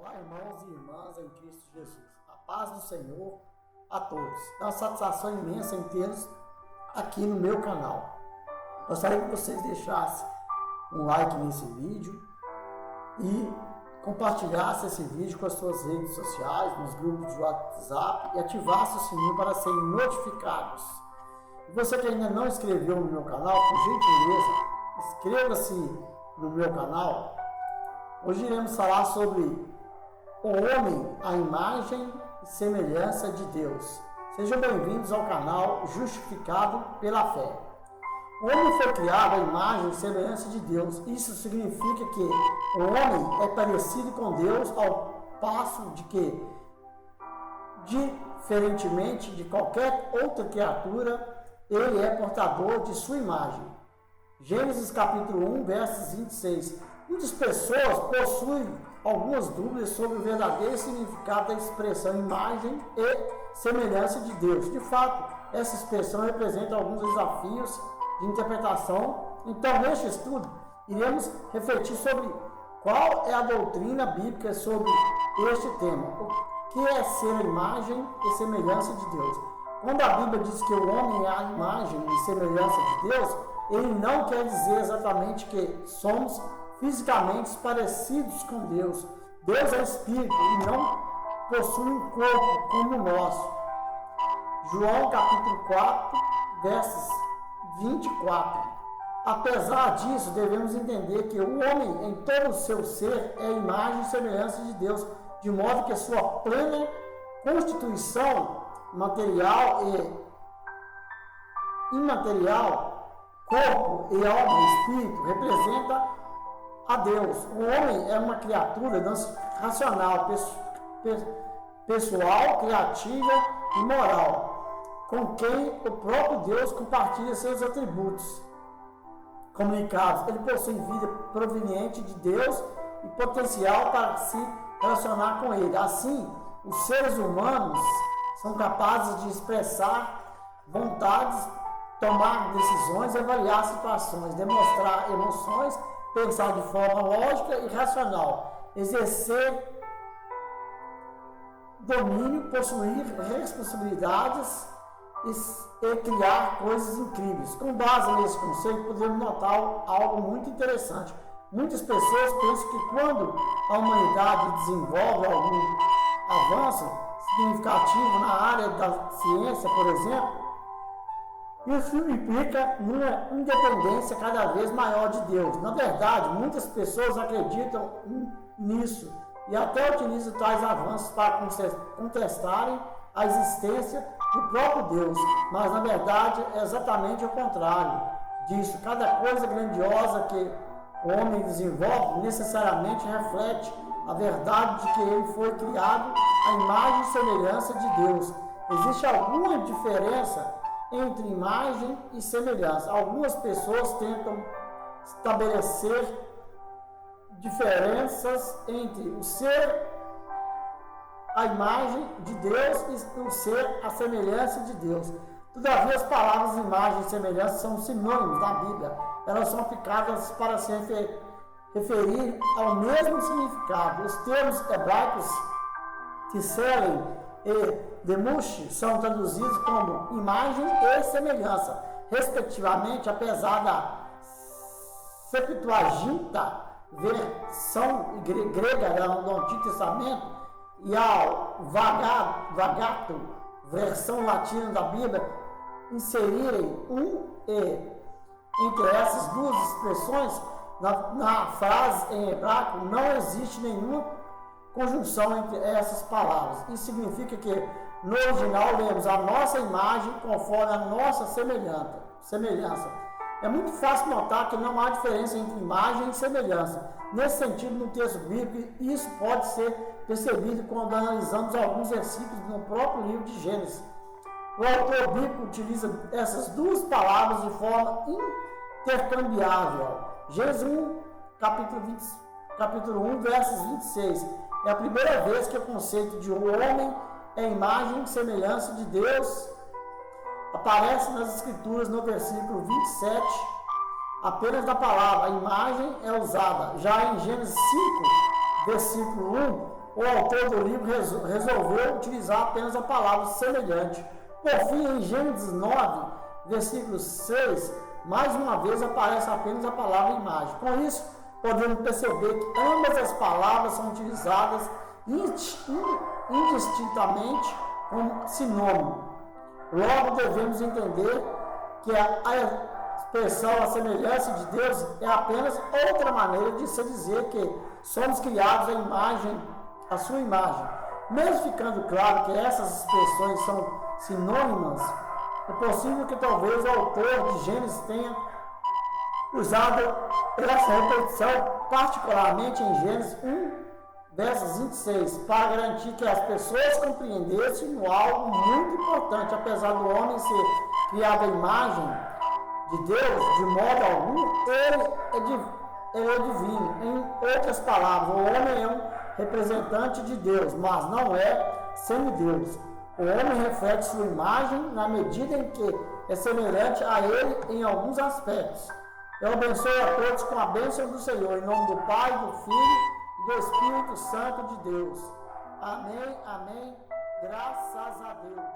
Olá, irmãos e irmãs em Cristo Jesus. A paz do Senhor a todos. É uma satisfação imensa em tê-los aqui no meu canal. Gostaria que vocês deixassem um like nesse vídeo e compartilhassem esse vídeo com as suas redes sociais, nos grupos de WhatsApp e ativassem o sininho para serem notificados. E você que ainda não inscreveu no meu canal, por gentileza, inscreva-se no meu canal. Hoje iremos falar sobre o homem, a imagem e semelhança de Deus. Sejam bem-vindos ao canal Justificado pela Fé. O homem foi criado à imagem e semelhança de Deus. Isso significa que o homem é parecido com Deus ao passo de que, diferentemente de qualquer outra criatura, ele é portador de sua imagem. Gênesis capítulo 1, versos 26. Muitas pessoas possuem algumas dúvidas sobre o verdadeiro significado da expressão imagem e semelhança de Deus. De fato, essa expressão representa alguns desafios de interpretação. Então, neste estudo, iremos refletir sobre qual é a doutrina bíblica sobre este tema. O que é ser a imagem e semelhança de Deus? Quando a Bíblia diz que o homem é a imagem e semelhança de Deus, ele não quer dizer exatamente que somos fisicamente parecidos com Deus. Deus é espírito e não possui um corpo como o nosso. João capítulo 4, versos 24. Apesar disso, devemos entender que o homem em todo o seu ser é a imagem e semelhança de Deus, de modo que sua plena constituição material e imaterial, corpo e alma e espírito, representa a Deus. O homem é uma criatura racional, pessoal, criativa e moral, com quem o próprio Deus compartilha seus atributos comunicados. Ele possui vida proveniente de Deus e potencial para se relacionar com Ele. Assim, os seres humanos são capazes de expressar vontades, tomar decisões, avaliar situações, demonstrar emoções, pensar de forma lógica e racional, exercer domínio, possuir responsabilidades e criar coisas incríveis. Com base nesse conceito, podemos notar algo muito interessante. Muitas pessoas pensam que quando a humanidade desenvolve algum avanço significativo na área da ciência, por exemplo, isso implica uma independência cada vez maior de Deus. Na verdade, muitas pessoas acreditam nisso e até utilizam tais avanços para contestarem a existência do próprio Deus. Mas, na verdade, é exatamente o contrário disso. Cada coisa grandiosa que o homem desenvolve necessariamente reflete a verdade de que ele foi criado à imagem e semelhança de Deus. Existe alguma diferença entre imagem e semelhança? Algumas pessoas tentam estabelecer diferenças entre o ser a imagem de Deus e o ser a semelhança de Deus. Todavia, as palavras imagem e semelhança são sinônimos na Bíblia. Elas são aplicadas para se referir ao mesmo significado. Os termos hebraicos Tselem e Demush são traduzidos como imagem e semelhança, respectivamente, apesar da Septuaginta, versão grega do Antigo Testamento, e ao Vagato, versão latina da Bíblia, inserirem um e entre essas duas expressões, na frase em hebraico, não existe nenhuma conjunção entre essas palavras. Isso significa que no original lemos a nossa imagem conforme a nossa semelhança. É muito fácil notar que não há diferença entre imagem e semelhança. Nesse sentido, no texto bíblico, isso pode ser percebido quando analisamos alguns versículos no próprio livro de Gênesis. O autor bíblico utiliza essas duas palavras de forma intercambiável. Gênesis 1, capítulo 1, versos 26. É a primeira vez que o conceito de homem é imagem e semelhança de Deus aparece nas Escrituras no versículo 27, apenas da palavra imagem é usada. Já em Gênesis 5, versículo 1, o autor do livro resolveu utilizar apenas a palavra semelhante. Por fim, em Gênesis 9, versículo 6, mais uma vez aparece apenas a palavra imagem. Com isso, podemos perceber que ambas as palavras são utilizadas indistintamente como sinônimo. Logo, devemos entender que a expressão a semelhança de Deus é apenas outra maneira de se dizer que somos criados à sua imagem. Mesmo ficando claro que essas expressões são sinônimas, é possível que talvez o autor de Gênesis tenha usado essa repetição, particularmente em Gênesis 1, versos 26, para garantir que as pessoas compreendessem algo muito importante. Apesar do homem ser criado à imagem de Deus, de modo algum, ele é divino. Em outras palavras, o homem é um representante de Deus, mas não é semideus. O homem reflete sua imagem na medida em que é semelhante a ele em alguns aspectos. Eu abençoo a todos com a bênção do Senhor, em nome do Pai, do Filho e do Espírito Santo de Deus. Amém, amém. Graças a Deus.